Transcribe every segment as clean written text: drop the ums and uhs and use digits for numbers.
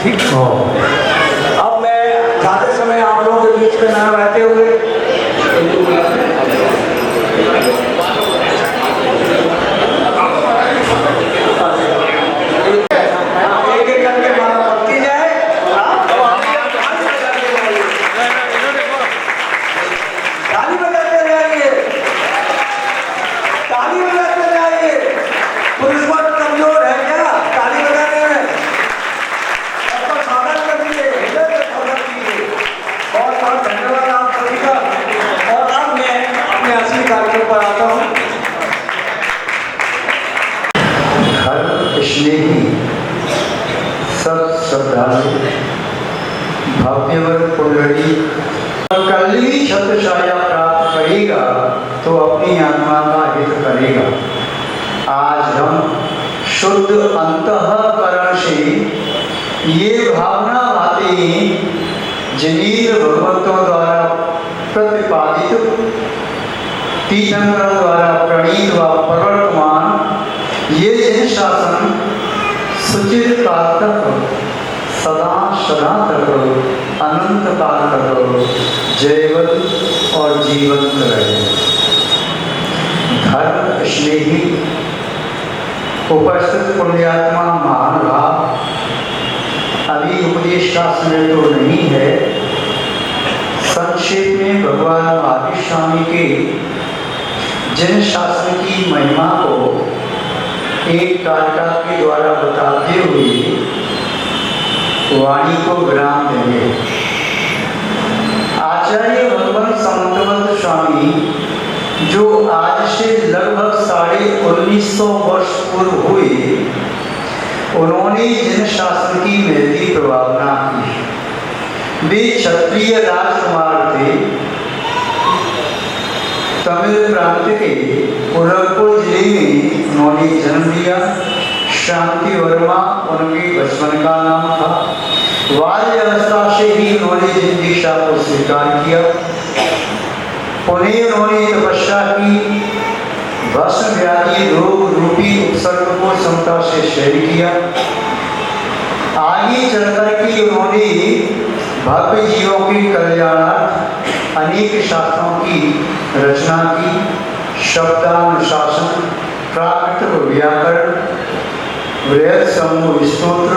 ठीक। अब मैं ज़्यादा समय आप लोगों के बीच में ना रहते हुए एक एक करके माला पड़ती जाए। ताली बजाते जाइए, ताली बजाते जाइए। पुरुष वर्ग कमजोर है क्या ताली बजाने में? सबका स्वागत कर दीजिए, हृदय से स्वागत कीजिए। बहुत बहुत धन्यवाद आप सभी का। और अब मैं अपने असली कार्यक्रम पर आता हूँ। धर्म स्नेही सब श्रद्धालु भव्यवर कुंडली कली छत्रछाया प्राप्त करेगा तो अपनी आत्मा का हित करेगा। आज हम शुद्ध अंतःकरण से ये भावना बातें जिन्हें भगवतों द्वारा प्रतिपादित तीर्थंकरों द्वारा प्रणीत व प्रवर्तमान ये जिन शासन सुचित काल तक सदा सदा तक अनंत काल तक जैवत और जीवंत रहे। धर्म स्नेही उपस्थित पुण्यात्मा महानुभाव, अभी उपदेश का समय तो नहीं है। संक्षेप में भगवान महावीर स्वामी के जिन शासन की महिमा को एक कारिका के द्वारा बताते हुए वाणी को विराम देंगे। आचार्य भगवान समंतवंत स्वामी जो आज से लगभग 1950 वर्ष पूर्व हुए, उन्होंने जिन शासन की महती प्रभावना की, वे क्षत्रिय राजकुमार थे। तमिल प्रांत के उदयपुर जिले में उन्होंने जन्म लिया। शांति वर्मा उनके बचपन का नाम था। बाल्य अवस्था से ही उन्होंने जिन दीक्षा को स्वीकार किया, उन्हें उन्होंने तपस्या की, भस्म व्याधि रोग रूपी उपसर्ग को क्षमता से सहन किया। आगे चलकर के उन्होंने भव्य जीवों के कल्याणार्थ अनेक शास्त्रों की रचना की। शब्दानुशासन, प्राकृत व्याकरण, वृहद समूह स्तोत्र,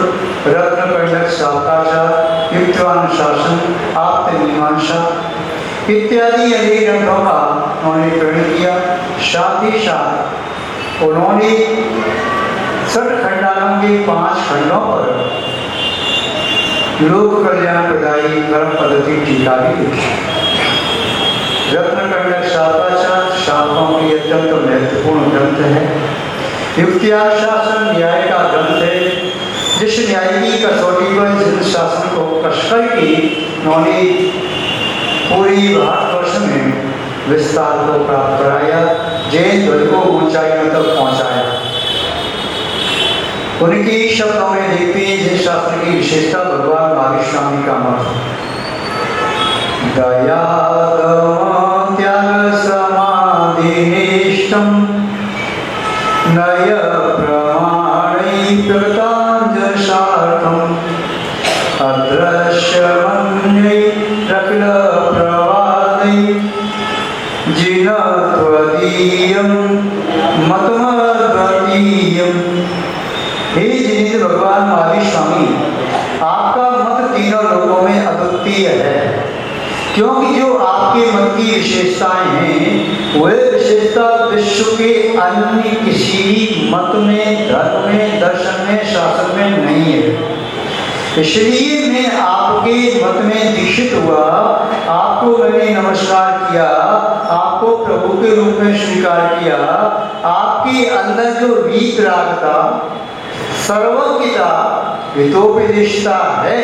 रत्नकंडक शास्त्राचार, युक्तानुशासन, आप्तमीमांसा इत्यादि अनेक ग्रंथों का उन्होंने प्रणयन किया। साथ ही साथ उन्होंने सठखंडालों के 5 खंडों पर लोक कल्याण प्रदायी कर्म पद्धति टीका भी लिखी। रत्नकंडक शास्त्राचार शास्त्रों की अत्यंत महत्वपूर्ण ग्रंथ है। युक्त्यानुशासन न्याय का ग्रंथ है, जिस न्याय की कसौटी पर जिन शासन को कसकर के उन्होंने पूरी भारतवर्ष में विस्तार को प्राप्त कराया, जैन ध्वज को ऊंचाइयों तक पहुंचाया। उनके शब्दों में देखते हैं जिन शास्त्र की विशेषता भगवान महावीर स्वामी का मत दया त्याग समाधिनिष्ठम नय प्रमाणै प्रतांजशार्थम अदृश्यमन्यै रखिल प्रवादै जिनत्वदीयं मतमद्वितीयम्। हे जिनेंद्र भगवान महावीर स्वामी, आपका मत तीनों लोकों में अद्वितीय है, क्योंकि जो आपके मत की विशेषताएं हैं वह विशेषता विश्व के अन्य किसी मत में, धर्म में, दर्शन में, शास्त्र में नहीं है। इसलिए मैं आपके मत में दीक्षित हुआ, आपको मैंने नमस्कार किया, आपको प्रभु के रूप में स्वीकार किया। आपके अंदर जो वीत राग था, सर्वज्ञता, हितोपदेशता है,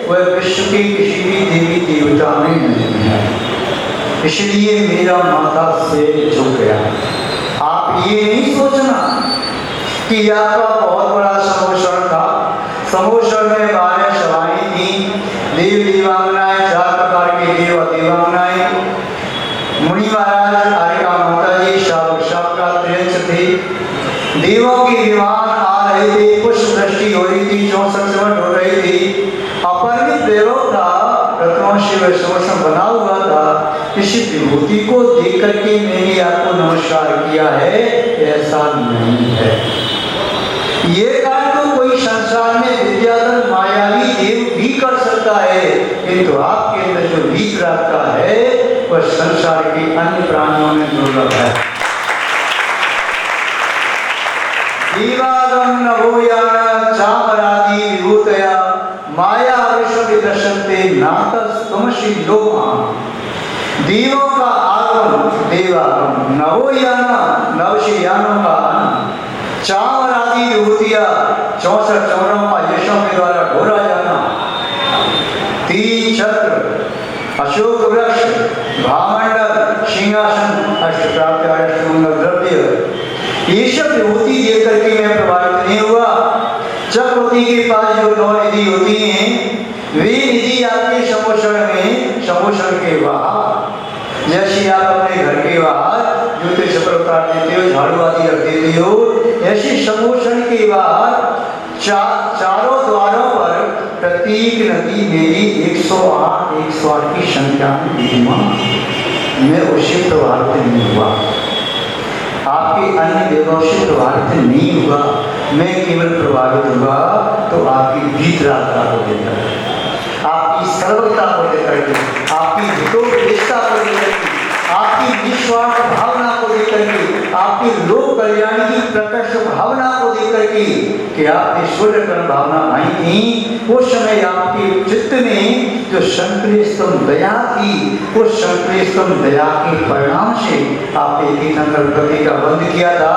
वह विश्व के किसी भी देवी देवता में नहीं है। इसलिए मेरा माथा से झुक गया। आप ये नहीं सोचना कि आपका बहुत बड़ा समोषण था। समोषण में 12 सभाएं थी, देव देवांगनाएं, 4 प्रकार के देव देवांगनाएं, मुनि महाराज, आर्यका माता जी, शावक का त्रियंश थे। देवों की विमान आ रहे थे, पुष्प दृष्टि हो रही थी, 64 हो रही थी। वैभव था, रत्नों से वह सुवर्षण बना हुआ था, इस विभूति को देख करके मैंने आपको नमस्कार किया है, ऐसा नहीं है। ये कार्य तो कोई संसार में विद्याधर मायावी देव भी कर सकता है, किंतु आपके अंदर जो बीज रखता है वह संसार के अन्य प्राणियों में दुर्लभ है। दीवागम नभोयान चामरादि विभूतया माया विश्व विदर्शनते नातस्तमसि लोमा। दीवों का आगमन देवागम, नवोयाना नवशी यानों का आना, चामर आदि विभूतियां 64 चौरों का यशों के द्वारा ढोरा जाना, 3 छत्र, अशोक वृक्ष, भामंडल, सिंहासन, अष्टप्राप्य अष्टमंगल द्रव्य, ये सब विभूति देख करके मैं प्रभावित नहीं हुआ। चक्रवर्ती के पास जो 9 निधि होती हैं, वे निधि आपके समोषण के बाहर, जैसे आप अपने घर के बाहर जूते चप्पल उतार देते हो, झाड़ू आदि रख देते हो, ऐसे समोषण के बाहर चारों द्वारों पर प्रत्येक नदी मेरी 108 की संख्या में विद्यमान, मैं उससे प्रभावित नहीं हुआ। आपके अन्य देवों से प्रभावित नहीं हुआ, मैं केवल प्रभावित हुआ तो आपकी भीतरात्मा को लेकर, आपकी सर्वता को लेकर के, आपकी हितोपदेशता को लेकर के, आपकी निस्वार्थ भावना को लेकर के, आपकी लोक कल्याण की प्रकट भावना को लेकर के, कि आपने सूर्य कर्म भावना आई थी, उस समय आपके चित्त में जो संप्रेषितम दया थी, उस संप्रेषितम दया के परिणाम से आपने तीर्थंकर गति का बंद किया था,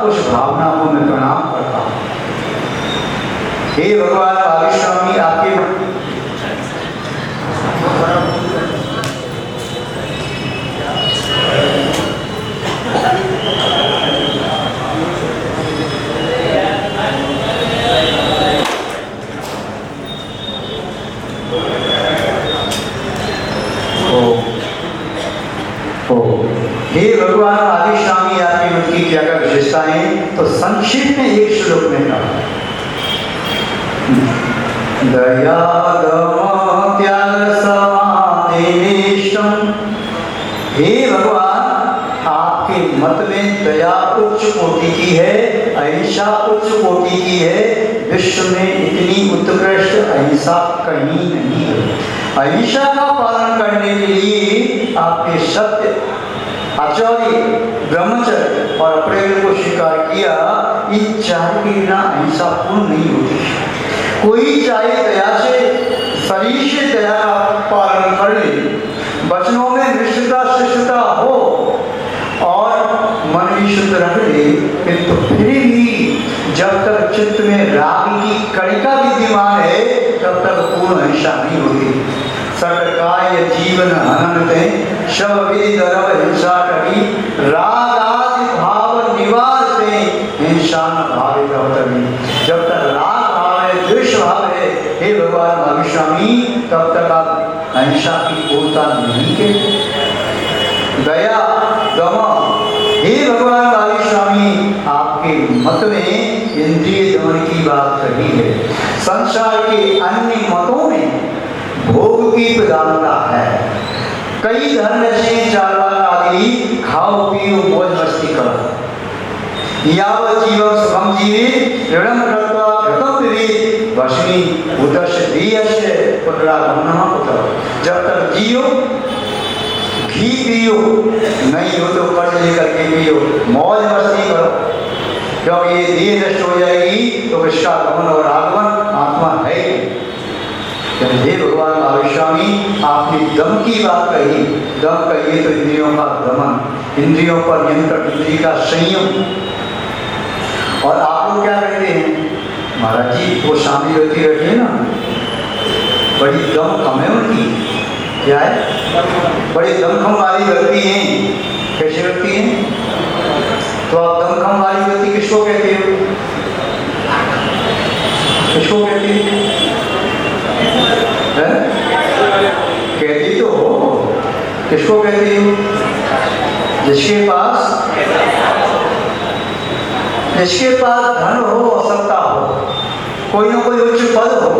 उस भावना को मैं प्रणाम करता हूँ। हे भगवान आविष्वामी, आपके हे भगवान आदिस्वामी, आपकी मुझ की क्या क्या विशेषताएं, तो संक्षिप्त में एक श्लोक में कहा, दया दम त्याग समाधिनिष्ठम। हे भगवान, आपके मत में दया उच्च कोटि की है, अहिंसा उच्च कोटि की है, विश्व में इतनी उत्कृष्ट अहिंसा कहीं नहीं है। अहिंसा का पालन करने के लिए आपके सत्य, आचार्य, ब्रह्मचर्य और अप्रेम को स्वीकार किया, इन चार के बिना अहिंसा पूर्ण नहीं होती। कोई चाहे दया से, शरीर से दया का पालन कर ले, वचनों में निष्ठता शिष्टता हो और मन भी शुद्ध रख ले, किंतु फिर भी जब तक चित्त में राग की कणिका विद्यमान है, तब तक पूर्ण अहिंसा नहीं होती। सर्वकाय जीवन हननते शव विधि धर्म हिंसा करी, राग आदि भाव निवारते हिंसा न भावे कवतमी। जब तक राग भाव है, द्वेष भाव है, हे भगवान आविष्वामी, तब तक आप अहिंसा की पूर्णता नहीं के। दया दम, हे भगवान आविष्वामी, आपके मत में इंद्रिय दमन की बात कही है। संसार के अन्य मतों में भोग की प्रधानता है। कई धर्म ऐसे चारवाक आदि खाओ पियो मौज मस्ती करो, यावत् जीवं सुखम जीवे ऋणम कृत्वा कृतं विवेक वशमी उदस्य दीयस्य पुत्रागमनः पुत्र। जब तक जियो, घी पियो, नहीं हो तो कर्ज लेकर के पियो, मौज मस्ती करो, क्योंकि ये देह नष्ट हो जाएगी तो इसका गमन और आगमन आत्मा है। हे भगवान आविष्वामी, आपने दम की बात कही, दम कहिए तो इंद्रियों का दमन, इंद्रियों पर नियंत्रण, इंद्रिय का संयम। और आप लोग क्या कहते हैं, महाराज जी वो शामिल होती रहती है ना, बड़ी दम कम है उनकी, क्या है, बड़ी दमखम वाली व्यक्ति हैं। कैसे व्यक्ति हैं? तो आप दमखम वाली व्यक्ति किसको कहते हो? किसको कहते हैं? कहती तो हो, किसको कहती हो? जिसके पास धन हो, सत्ता हो, कोई ना कोई उच्च पद हो,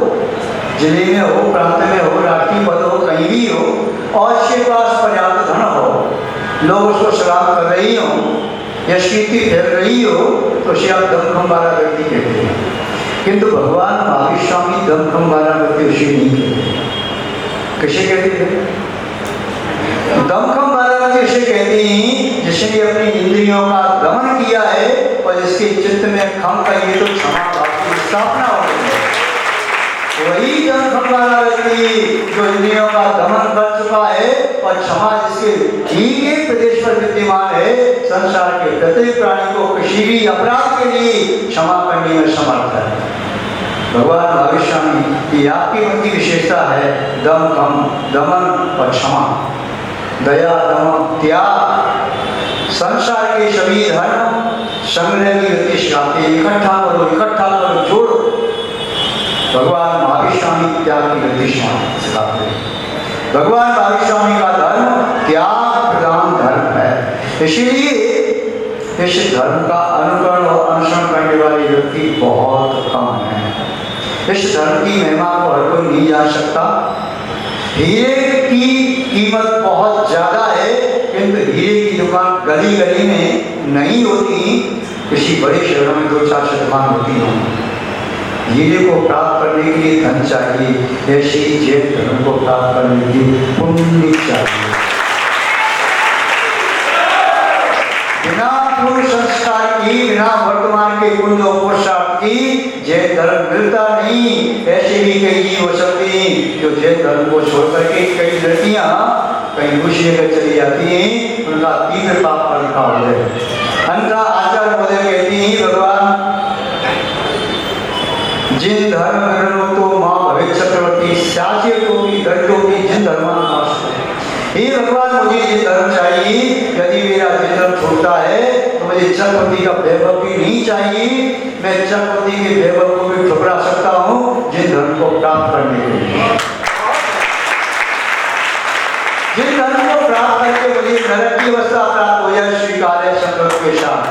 जिले में हो, प्रांत में हो, राष्ट्रीय पद हो, कहीं भी हो, और उसके पास पर्याप्त धन हो, लोग उसको सलाम कर रही हो, यश कीर्ति फैल रही हो, तो उसे आप दमखम वाला व्यक्ति कहते हैं। किंतु भगवान महावीर स्वामी दमखम वाला व्यक्ति उसे नहीं कहते। किसे कहते थे? दमखम वाला व्यक्ति उसे कहते हैं जिसने अपनी इंद्रियों का दमन किया है और जिसके चित्त में खम का ये तो क्षमा भाव की स्थापना हो गई है। वही दमखम वाला व्यक्ति जो इंद्रियों का दमन कर चुका है और क्षमा जिसके ठीक एक प्रदेश पर विद्यमान है, संसार के प्रत्येक प्राणी को किसी भी अपराध के लिए क्षमा करने में समर्थ है। भगवान महावीर स्वामी की आपकी मन की विशेषता है दमखम, दमन और क्षमा, दया, दमन, त्याग। संसार के सभी धर्म संग्रह की गति सिखाते हैं, इकट्ठा करो, जोड़ो। भगवान महावीर स्वामी त्याग की गति सिखाते हैं। भगवान महावीर स्वामी का धर्म त्याग प्रदान धर्म है। इसीलिए इस धर्म का अनुकरण और अनुसरण करने वाले व्यक्ति बहुत कम हैं। इस धर्म की महिमा को हर कोई नहीं जान सकता। हीरे की कीमत बहुत ज्यादा है, किंतु हीरे की दुकान गली गली में नहीं होती, किसी बड़े शहरों में 2-4 दुकान होती होंगी। हीरे को प्राप्त करने के लिए धन चाहिए, ऐसे ही जैन धर्म को प्राप्त करने के लिए पुण्य चाहिए। बिना पूर्व संस्कार की, बिना वर्तमान के पुण्य पुरुषार्थ की जैन धर्म मिलता नहीं। ऐसे भी कई जीव हो सकते हैं जो जैन धर्म को छोड़ करके कई लड़कियां कहीं दूसरी जगह चली जाती हैं, उनका तीव्र पाप पर लिखा हो जाए। अंतरा आचार्य महोदय कहती हैं, भगवान जिन धर्म ग्रहणों तो माँ भवे चक्रवर्ती साचे को भी दंडों की जिन धर्म हे भगवान मुझे ये धर्म चाहिए। यदि मेरा ये धर्म छोड़ता है तो मुझे चक्रवर्ती का वैभव भी नहीं चाहिए। मैं चक्रवर्ती के वैभव को भी ठुकरा सकता हूँ जिन धर्म को प्राप्त करने के लिए। जिन धर्म को प्राप्त करके मुझे नरक की अवस्था प्राप्त हो जाए स्वीकार है संकल्प के साथ।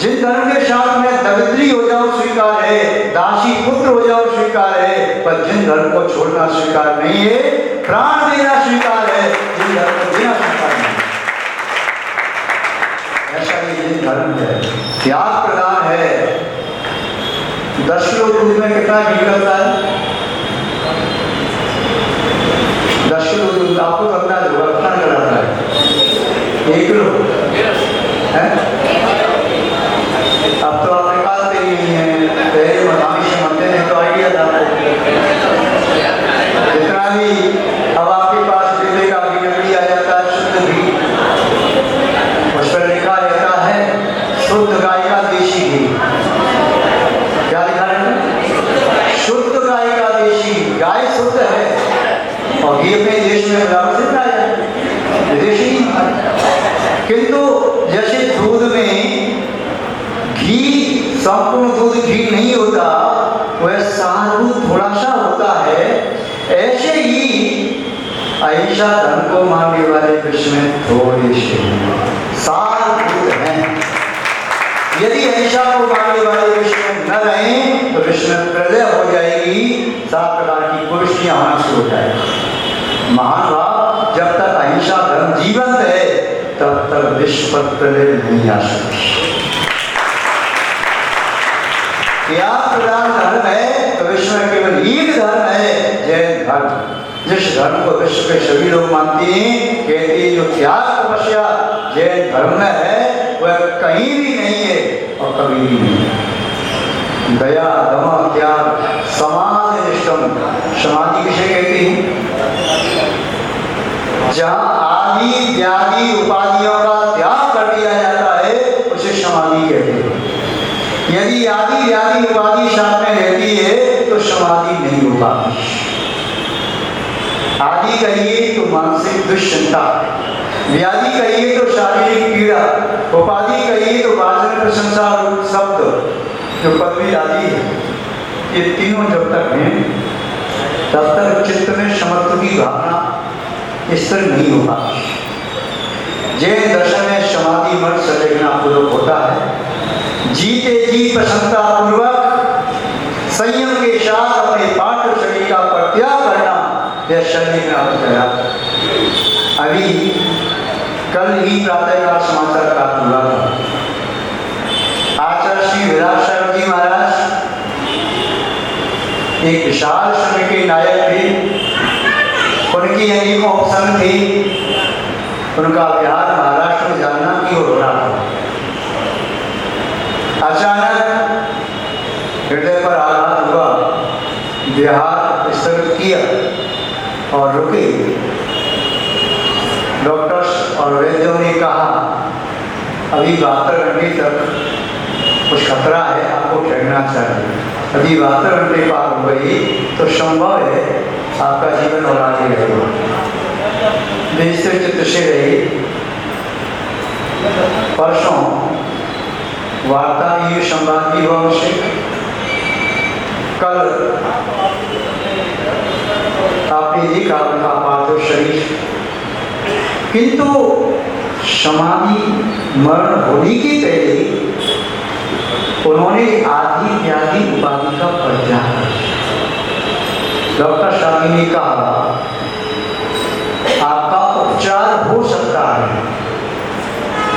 जिन धर्म के साथ मैं दरिद्री हो जाऊं स्वीकार है, दासी पुत्र हो जाऊं स्वीकार है, पर जिन धर्म को छोड़ना स्वीकार नहीं है, प्राण देना स्वीकार है, जिन धर्म को देना स्वीकार नहीं। ऐसा ही जिन धर्म है, त्याग प्रदान है। 10 किलो दूध में कितना घी लगता है? 10 किलो दूध आपको लगता है कितना कराता है? 1 किलो है? अब तो आप निकालते ही नहीं है, पहले मकामी से मरते नहीं तो आइडिया था जितना भी। अब आपके पास डिब्बे का घी नकली आ जाता है, शुद्ध घी, उस पर लिखा रहता है शुद्ध गाय का देशी घी। क्या लिखा है? शुद्ध गाय का देशी। गाय शुद्ध है और घी अपने देश में बराबर से बनाया जाए, विदेशी नहीं बनाया। किंतु जैसे दूध में घी संपूर्ण दूध घी नहीं होता, वह सारभूत थोड़ा सा होता है, ऐसे ही अहिंसा धर्म को मानने वाले विश्व में थोड़े से सारभूत हैं। यदि अहिंसा को मानने वाले विश्व में न रहें तो विश्व में प्रलय हो जाएगी, 7 प्रकार की कुर्सियां होना शुरू हो जाएगी। महान भाव, जब तक अहिंसा धर्म जीवंत है तब तक विश्व पर प्रलय नहीं आ सकती। त्याग प्रदान धर्म है तो विश्व में केवल एक धर्म है, जैन धर्म। जिस धर्म को विश्व के सभी लोग मानते हैं, कहते हैं जो त्याग तपस्या जैन धर्म में है वह कहीं भी नहीं है और कभी भी नहीं है। दया, दमन, त्याग, समाधि निष्ठम। समाधि किसे कहते हैं? जहाँ आदि व्याधि उपाधियों का त्याग कर दिया जाता है उसे समाधि कहते हैं। यदि आदि व्याधि उपाधि साथ में रहती है तो समाधि नहीं हो पाती। आदि कहिए तो मानसिक दुश्चिंता, व्याधि कहिए तो शारीरिक पीड़ा, उपाधि कहिए तो वाचन प्रशंसा शब्द जो पदवी आदि है, ये तीनों जब तक हैं तब तक चित्त में समत्व की भावना स्थिर नहीं हो पाती। जैन दर्शन में समाधि मर्द सदेखना पूर्वक होता है। जीते जी प्रसन्नता पूर्वक संयम के साथ अपने पाठ शरीर का त्याग करना यह शरीर में अर्थ गया। अभी कल ही प्रातःकाल समाचार का हुआ था। आचार्य श्री विराट सागर जी महाराज एक विशाल समय के नायक थे। उनकी अनेकों ऑप्शन थी। उनका बिहार महाराष्ट्र में जाना की हो रहा था। अचानक हृदय पर आघात हुआ, बिहार स्थगित किया और रुके। डॉक्टर्स और वैद्यों ने कहा अभी 72 घंटे तक कुछ खतरा है, आपको ठहरना चाहिए। अभी 72 घंटे पार हो गई तो संभव है आपका जीवन और आगे रहेगा। स्थिर चित्त से रही। परसों वार्ता ये संवाद की हुआ उनसे। कल आपने देखा उनका पार्थिव शरीर, किंतु समाधि मरण होने के पहले उन्होंने आदि व्याधि उपाधि का परित्याग कर दिया। डॉक्टर शाही ने कहा आपका उपचार हो सकता है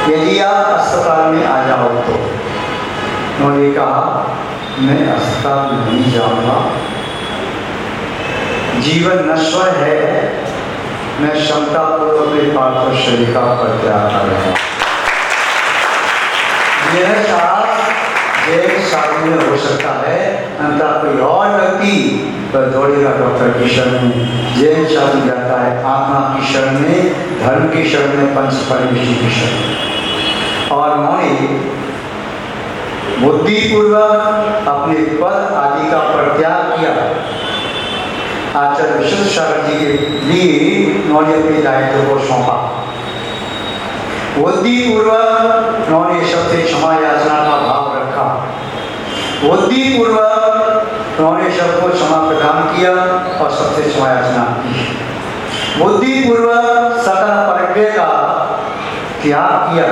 यदि आप अस्पताल में आ जाओ तो। उन्होंने कहा मैं अस्पताल नहीं जाऊंगा, जीवन नश्वर है, मैं क्षमतापूर्वक अपने पार्थिव शरीर का परित्याग कर रहा हूं। यह जैन साधु में हो सकता है, अंतरा कोई और व्यक्ति पर दौड़ेगा डॉक्टर की शरण में। जैन साधु जाता है आत्मा की शरण में, धर्म की शरण में, पंच परमेश्वर की शरण में। और उन्होंने बुद्धिपूर्वक अपने पद आदि का परित्याग किया। आचार्य विशुद्ध सागर जी के लिए उन्होंने अपने दायित्व को सौंपा। बुद्धिपूर्वक उन्होंने सबसे क्षमा याचना का भाव रखा। बुद्धिपूर्वक उन्होंने सबको क्षमा प्रदान किया और सबसे क्षमा याचना की। बुद्धिपूर्वक सकल परिग्रह का त्याग किया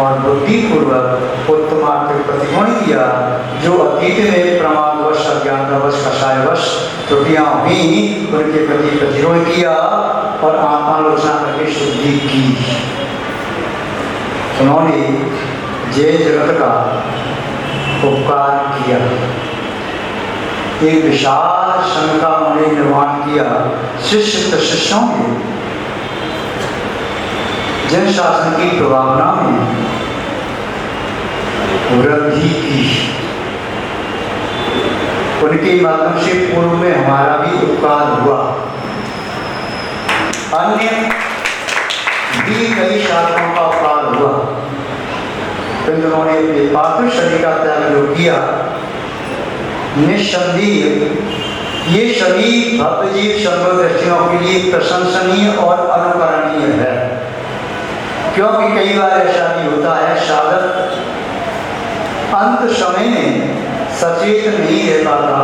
और बुद्धिपूर्वक उत्तमार्थ प्रतिगुण किया। जो अतीत में प्रमादवश, अज्ञानवश, कषायवश त्रुटियां हुई उनके प्रति प्रतिरोध किया और आत्मालोचना करके शुद्धि की। उन्होंने जय जगत का उपकार किया। एक विशाल संघ का उन्होंने निर्माण किया। शिष्य प्रशिष्यों ने जन शासन की प्रभावना में वृद्धि की। उनके माध्यम से पूर्व में हमारा भी उपकार हुआ। अन्य भी कई शासकों का उपकार हुआ। फिर उन्होंने अपने पार्थिव शरीर का त्याग जो किया, निस्संदेह ये सभी भक्त जीव सर्वदर्शियों के लिए प्रशंसनीय और अनुकरणीय है। क्योंकि कई बार ऐसा भी होता है साधक अंत समय में सचेत नहीं रह पाता,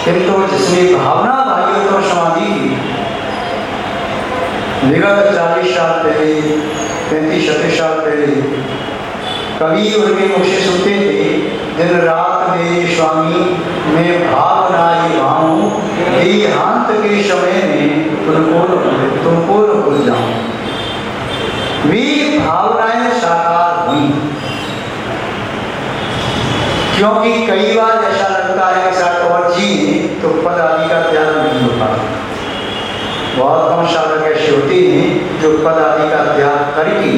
किंतु जिसने भावना भाइयों को समाधि की विगत 40 साल पहले, 35-36 साल पहले कवि उनके मुख से सुनते थे, दिन रात मेरे स्वामी मैं भावनाई भाऊं, देहांत के समय में तुमको न भूल जाऊं। वे भावनाएं साकार हुई। क्योंकि कई बार ऐसा लगता है कि साथ और जी तो पद आदि का त्याग नहीं हो पाता। बहुत कम साधक ऐसे होते हैं जो पद आदि का त्याग करके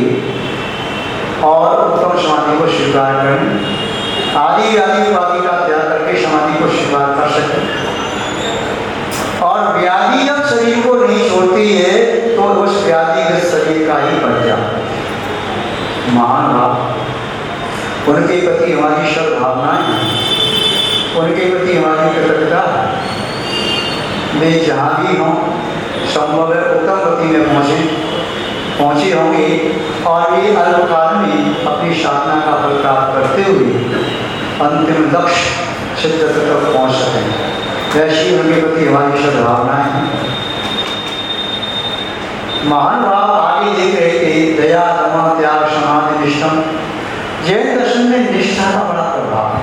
और उत्तम समाधि को स्वीकार करें, आदि व्याधि उपाधि का त्याग करके समाधि को स्वीकार कर सकें। और व्याधि जब शरीर को नहीं छोड़ती है तो उस व्याधिग्रस्त शरीर का ही परित्याग। महान भाव उनके प्रति हमारी सद्भावनाएं, उनके प्रति हमारी कृतज्ञता। वे जहाँ भी हों संभव है उत्तम गति में पहुँचे होंगे और वे अल्पकाल में अपनी साधना का फल प्राप्त करते हुए अंतिम लक्ष्य सिद्धता तक पहुँच सकें। वैसी उनके प्रति हमारी सद्भावनाएं हैं। महान भाव आगे देख रहे थे, दया, दमा, त्याग, समाधि, निष्ठा। जैन दर्शन में निष्ठा का बड़ा प्रभाव है।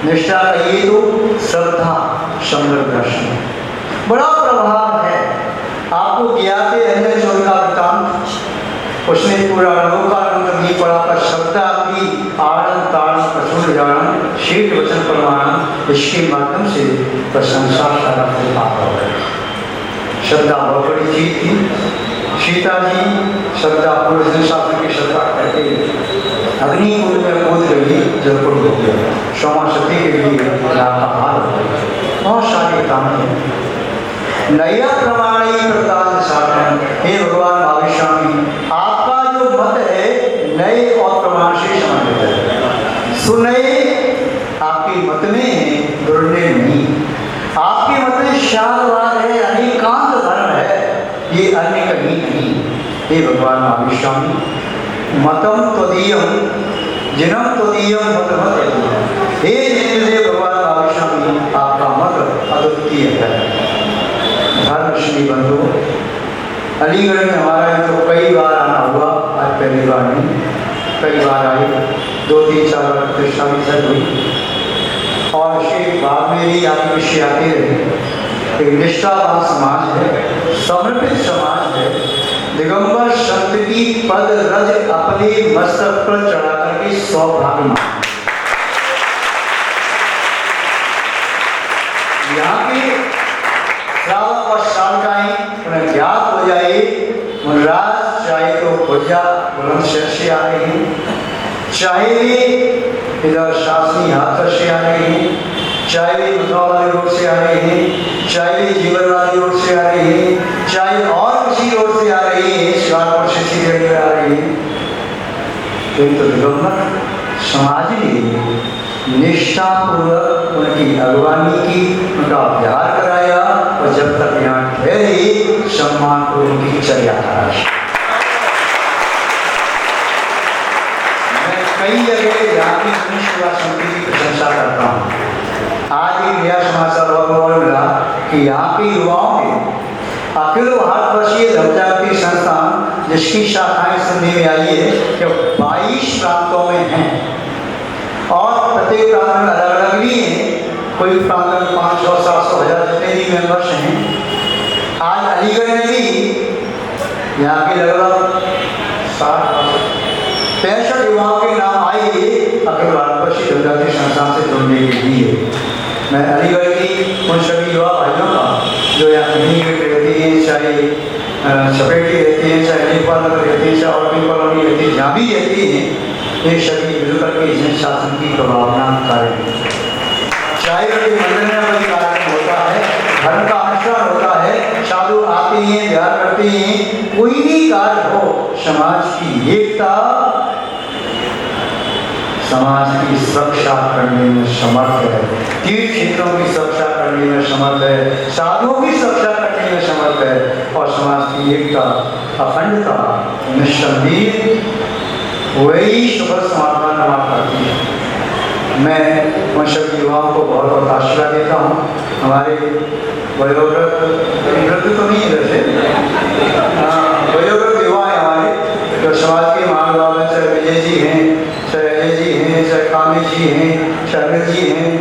निष्ठा का ये तो श्रद्धा, समग्र दर्शन। बड़ा प्रभाव है। आपको ज्ञाते अन्य चोर का वृतांत, उसमें पूरा लोकानंद नहीं पड़ा पर शब्दा की आड़न ताड़न प्रचुर जान शीत वचन प्रमाण, इसके माध्यम से प्रशंसा सारा से पाता है। श्रद्धा बहुत बड़ी चीज थी। सीता जी श्रद्धा पूरे संसार की श्रद्धा करके अग्निकुंड में कूद गई, जलकुंड हो गया। सोमा सती के लिए का हाल हो गया। बहुत सारे काम हैं। नया प्रमाणी प्रदान साधन। हे भगवान महावीर स्वामी, आपका जो मत है नए और प्रमाण से संबंधित है। सुनए आपके मत में दुर्णय नहीं। आपके मत में शांतवाद है, अनेकांत धर्म है, ये अन्य कहीं नहीं। हे भगवान महावीर स्वामी, मतम त्वदीयम जिनम त्वदीयम मत मत। हे जिनदेव भगवान महावीर स्वामी, आपका मत अद्वितीय है। धर्म श्री बंधु, अलीगढ़ में हमारा तो कई बार आना हुआ, आज पहली बार नहीं, कई बार आए, 2-3-4 बार प्रतिष्ठा भी सर हुई और उसके बाद में भी आगे विषय आते रहे। एक निष्ठावान समाज है, समर्पित समाज है। दिगंबर संत की पद रज अपने मस्तक पर चढ़ा करके सौभाग्य मांगे। यहाँ के श्रावक और श्राविकाएं उन्हें ज्ञात हो जाए, मुनराज चाहे तो भुजा बुलंदशहर से आ रहे हैं, चाहे वे इधर शासनी हाथर से आ रहे हैं, चाहे वे मथुरा वाले रोड से आ रहे हैं, चाहे वे जीवन वाले रोड से आ रहे हैं, चाहे और किसी रोड से आ रही है, शिकारपुर से सीधे आ रही है। तो दिगंबर समाज ने निष्ठापूर्वक उनकी अगवानी की, उनका अभ्यास कराया और जब तक यहाँ ठहरे सम्मान को उनकी चर्या कराई। मैं कई जगह जाति सेवा समिति की प्रशंसा करता हूँ। आज एक नया समाचार और मिला कि यहाँ के युवाओं ने अखिल भारतवर्षीय धर्मजागृति संस्थान, जिसकी शाखाएं सुनने में आई है कि 22 प्रांतों में हैं और प्रत्येक प्रांत में अलग अलग भी हैं। कोई प्रांत में 500, 700, 1000 जितने भी मेंबर्स हैं। आज अलीगढ़ में भी यहाँ के लगभग 65 युवाओं के नाम आए अखिल भारतवर्षीय धर्मजागृति संस्थान से जुड़ने के लिए। मैं अलीगढ़ की उन सभी युवा भाइयों का जो यहाँ कहीं रहती हैं, चाहे छपेटी रहती हैं, चाहे नेपाल में रहती हैं, चाहे और भी कॉलोनी रहती है, जहाँ भी रहती हैं, ये सभी मिलकर के जन शासन की प्रभावना कार्य, चाहे कोई मंदिर में कोई कार्यक्रम होता है, धर्म का अनुष्ठान होता है, साधु आते हैं, ध्यान करते हैं, कोई भी कार्य हो, समाज की एकता, समाज की सुरक्षा करने में समर्थ है, तीर्थ क्षेत्रों की सुरक्षा करने में समर्थ है, साधुओं की सुरक्षा करने में समर्थ है और समाज की एकता, अखंडता निस्संदेह वही शुभ समाधान हमारा करती है। मैं उन सभी युवाओं को बहुत बहुत आशीर्वाद देता हूँ। हमारे वयोवृद्ध तो नहीं है वैसे, वयोवृद्ध युवा है हमारे, जो समाज के महानुभाव हैं, चाहे विजय जी हैं, चाहे अजय जी हैं, चाहे कामी जी हैं, चाहे अनिल जी हैं,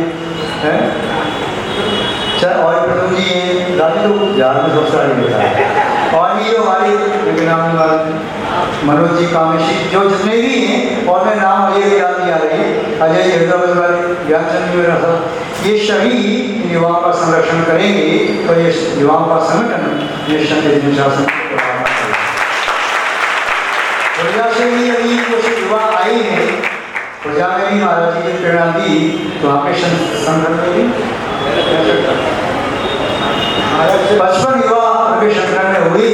चाहे और प्रथम जी हैं, राजी तो बिहार में सबसे आगे रहता है। और ये हमारे मनोज जी, कामेशी, जो जितने भी हैं, और मैं नाम अजय याद नहीं आ रही है, अजय जी हैदराबाद वाले, ज्ञानचंद जी मेरा सब, ये सभी युवाओं का संरक्षण करेंगे तो ये युवाओं का संगठन निस्संदेह शासन प्रजा से भी अभी कुछ युवा आए हैं। प्रजा में भी महाराज जी की प्रेरणा दी तो वहाँ के संगठन में भी 55 युवा उनके संगठन में हुई।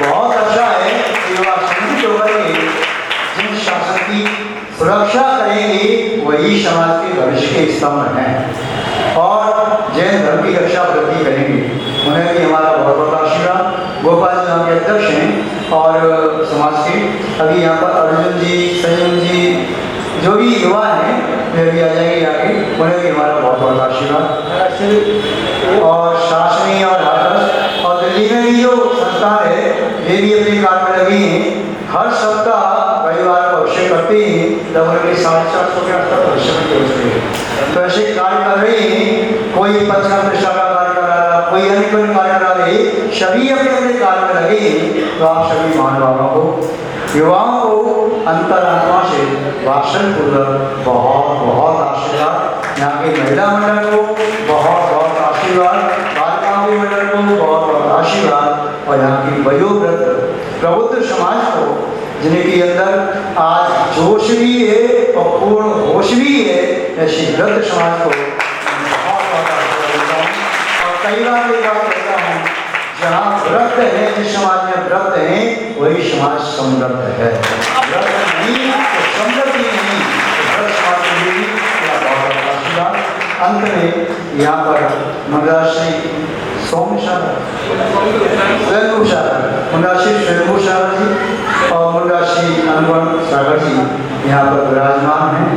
बहुत अच्छा है कि युवा संगठित होकर के जिन शासन की सुरक्षा करेंगे वही समाज के भविष्य के स्तंभ हैं और जैन धर्म की रक्षा वृद्धि करेंगे। उन्हें भी हमारा बहुत बहुत आशीर्वाद। गोपाल जी यहाँ के अध्यक्ष हैं और समाज के अभी यहाँ पर अर्जुन जी, संयम जी, जो भी युवा हैं वे भी आ जाएंगे आगे, उन्हें भी हमारा बहुत बहुत आशीर्वाद। और शासनी और हाथरस और दिल्ली में भी जो संस्थान है ये भी अपने कार्य में लगी हैं। हर सप्ताह रविवार को अभिषेक करते हैं, जब उनके 450 के स्तर पर अभिषेक होते हैं, तो ऐसे कार्य कर रही हैं। कोई पत्रिका प्रतिष्ठा का कार्य करा रहा, कोई अन्य कोई कार्य करा रहे, सभी अपने अपने कार्य में लगे हैं। तो आप सभी महानुभावों को, युवाओं को अंतरात्मा से वात्सल्यपूर्वक बहुत बहुत आशीर्वाद। यहाँ के महिला मंडल को बहुत बहुत आशीर्वाद, बालिकाओं के मंडल को बहुत बहुत आशीर्वाद, और यहाँ की वयोवृद्ध प्रबुद्ध समाज को, जिनके अंदर आज जोश भी है और पूर्ण होश भी है, ऐसी वृद्ध समाज को बहुत बहुत आशीर्वाद देता हूँ। और कई बार ये बात कहता हूँ, जहाँ व्रत है, जिस समाज में व्रत है वही समाज समृद्ध है। व्रत नहीं तो समृद्धि नहीं, तो व्रत समाज के लिए मेरा बहुत बहुत आशीर्वाद। अंत में यहाँ पर मंगलाश्री सोमशाला स्वयंभूशाला, मंगलाश्री स्वयंभूशाला जी और मंगलाश्री अनुपम सागर जी यहाँ पर विराजमान हैं।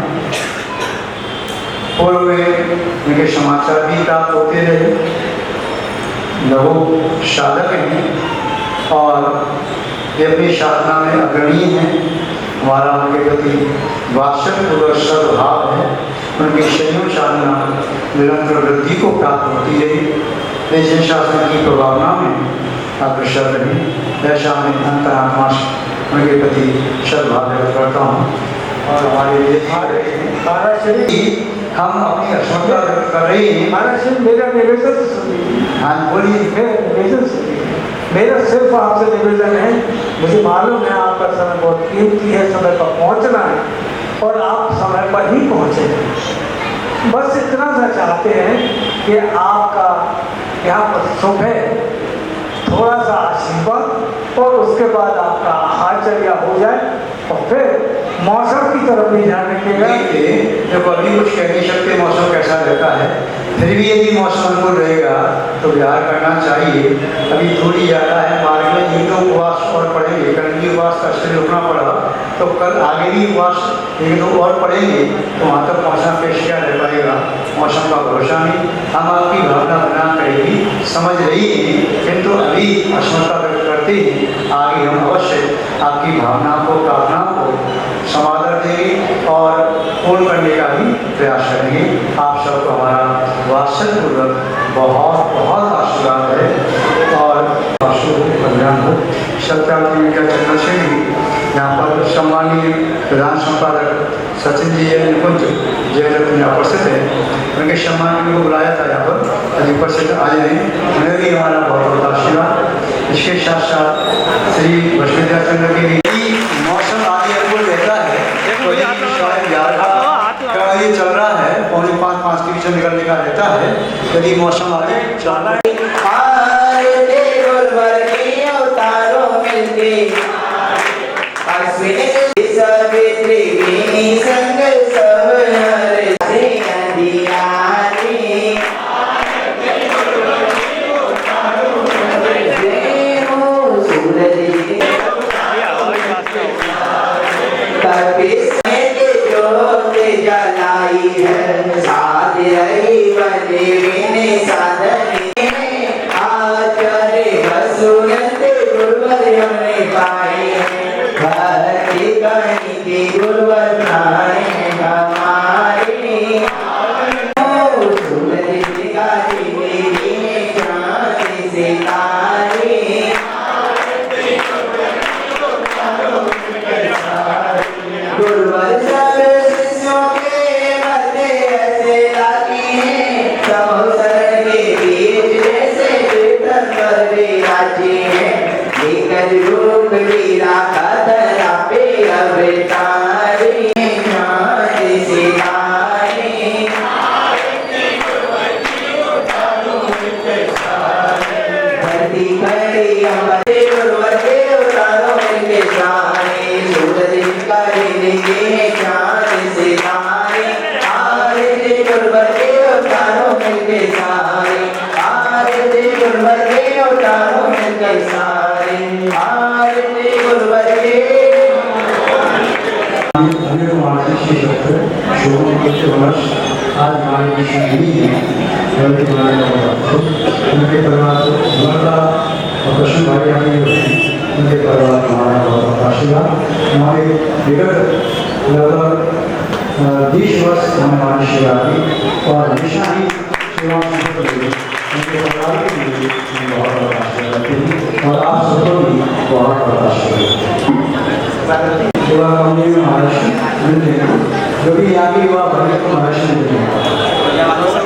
पूर्व में इनके समाचार भी प्राप्त होते रहे। लघु साधक हैं और ये अपनी साधना में अग्रणी हैं। हमारा उनके प्रति वात्सल्यपूर्वक सद्भाव है। उनकी संयम साधना निरंतर वृद्धि को प्राप्त होती रही। जिन शासन की प्रभावना में अग्रसर रही, ऐसा मैं अंतरात्मा से उनके प्रति सद्भाव व्यक्त करता हूँ। और हमारे लिए हम अपनी असमता व्यक्त कर रहे हैं। महाराज मेरा निवेदन सुनिए। हाँ बोलिए। निवेदन सुनिए। मेरा सिर्फ आपसे निवेदन है, मुझे मालूम है आपका समय बहुत कीमती है, समय पर पहुंचना है और आप समय पर ही पहुंचे। बस इतना सा चाहते हैं कि आपका यहाँ पर सुबह थोड़ा सा आशीर्वाद और उसके बाद आपका आहारचर्या हो जाए और फिर मौसम की तरफ भी ध्यान रखिएगा। देखो अभी कुछ कह नहीं सकते मौसम कैसा रहता है, फिर भी यदि मौसम अनुकूल रहेगा तो विहार करना चाहिए। अभी थोड़ी ज़्यादा है, मार्ग में एक दो उपवास और पड़ेंगे। कल भी उपवास का स्थिर रुकना पड़ा तो कल आगे भी उपवास एक दो और पड़ेंगे, तो वहाँ तक पहुँचना पेश क्या रह पाएगा। मौसम का भरोसा नहीं, हम आपकी भावना बना करेगी समझ रही है, किंतु अभी असमता व्यक्त करते हैं। आगे हम अवश्य आपकी भावना को, प्रार्थना को समादर देंगे और पूर्ण करने का भी प्रयास करेंगे। आप सबको हमारा वात्सल्यपूर्वक बहुत बहुत आशीर्वाद है और कल्याण हो। सत्याग्रह मीडिया चैनल से भी यहाँ पर सम्मानीय प्रधान संपादक सचिन जी निकुंज जयललित में उपस्थित है। उनके सम्मान को बुलाया था यहाँ पर, अभी उपस्थित आए हैं, उन्हें भी हमारा बहुत बहुत आशीर्वाद। इसके साथ साथ श्री विश्वविद्याचंद्र के लिए मौसम आदि अनुकूल रहता है, तो ये चल रहा है, 4:45 के बीच में निकलने का रहता है। यदि मौसम आदि चलना आज हमारे बीच में नहीं है, उनके परिवार को ममता और कृष्ण भाई आगे उनके परिवार को हमारा बहुत बहुत आशीर्वाद। हमारे विगत लगभग 20 वर्ष हमने हमारी सेवा की और हमेशा ही सेवा में सफल हुए, उनके परिवार के लिए हम बहुत बहुत आशीर्वाद करते हैं और आप सबको भी बहुत बहुत आशीर्वाद। सेवा करने में महाराष्ट्र मिलते हैं, जो भी यहाँ के युवा भले को महाराष्ट्र मिलते हैं।